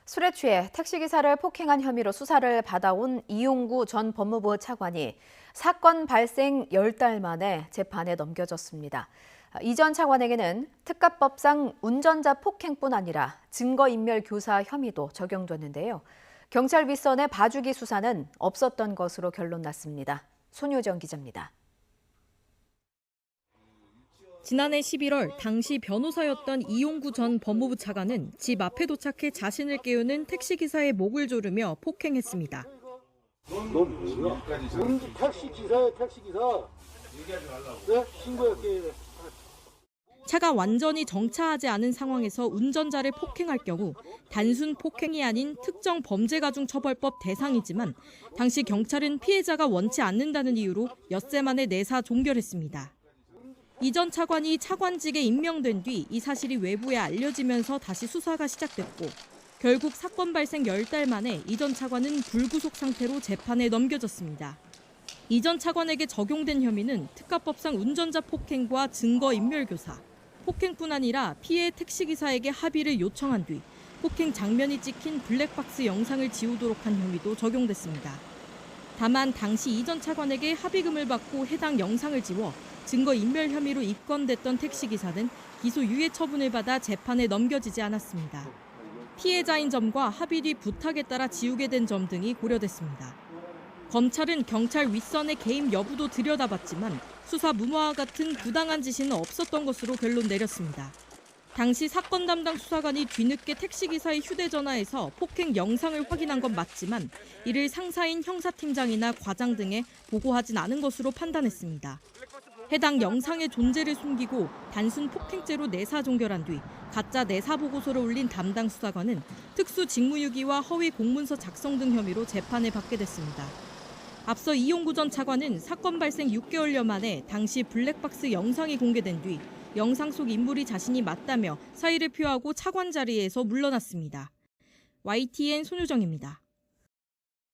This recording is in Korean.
술에 취해 택시기사를 폭행한 혐의로 수사를 받아온 이용구 전 법무부 차관이 사건 발생 10달 만에 재판에 넘겨졌습니다. 이 전 차관에게는 특가법상 운전자 폭행뿐 아니라 증거인멸 교사 혐의도 적용됐는데요. 경찰 윗선의 봐주기 수사는 없었던 것으로 결론났습니다. 손효정 기자입니다. 지난해 11월 당시 변호사였던 이용구 전 법무부 차관은 집 앞에 도착해 자신을 깨우는 택시기사의 목을 조르며 폭행했습니다. 넌 뭐야? 택시기사야, 택시기사. 네? 신고할게. 차가 완전히 정차하지 않은 상황에서 운전자를 폭행할 경우 단순 폭행이 아닌 특정 범죄가 중 처벌법 대상이지만 당시 경찰은 피해자가 원치 않는다는 이유로 엿새 만에 내사 종결했습니다. 이 전 차관이 차관직에 임명된 뒤 이 사실이 외부에 알려지면서 다시 수사가 시작됐고 결국 사건 발생 10달 만에 이 전 차관은 불구속 상태로 재판에 넘겨졌습니다. 이 전 차관에게 적용된 혐의는 특가법상 운전자 폭행과 증거인멸교사, 폭행뿐 아니라 피해 택시기사에게 합의를 요청한 뒤 폭행 장면이 찍힌 블랙박스 영상을 지우도록 한 혐의도 적용됐습니다. 다만 당시 이 전 차관에게 합의금을 받고 해당 영상을 지워 증거인멸 혐의로 입건됐던 택시기사는 기소 유예 처분을 받아 재판에 넘겨지지 않았습니다. 피해자인 점과 합의 뒤 부탁에 따라 지우게 된 점 등이 고려됐습니다. 검찰은 경찰 윗선의 개입 여부도 들여다봤지만 수사 무모와 같은 부당한 지시는 없었던 것으로 결론 내렸습니다. 당시 사건 담당 수사관이 뒤늦게 택시기사의 휴대전화에서 폭행 영상을 확인한 건 맞지만 이를 상사인 형사팀장이나 과장 등에 보고하진 않은 것으로 판단했습니다. 해당 영상의 존재를 숨기고 단순 폭행죄로 내사 종결한 뒤 가짜 내사 보고서를 올린 담당 수사관은 특수 직무유기와 허위 공문서 작성 등 혐의로 재판을 받게 됐습니다. 앞서 이용구 전 차관은 사건 발생 6개월여 만에 당시 블랙박스 영상이 공개된 뒤 영상 속 인물이 자신이 맞다며 사의를 표하고 차관 자리에서 물러났습니다. YTN 손효정입니다.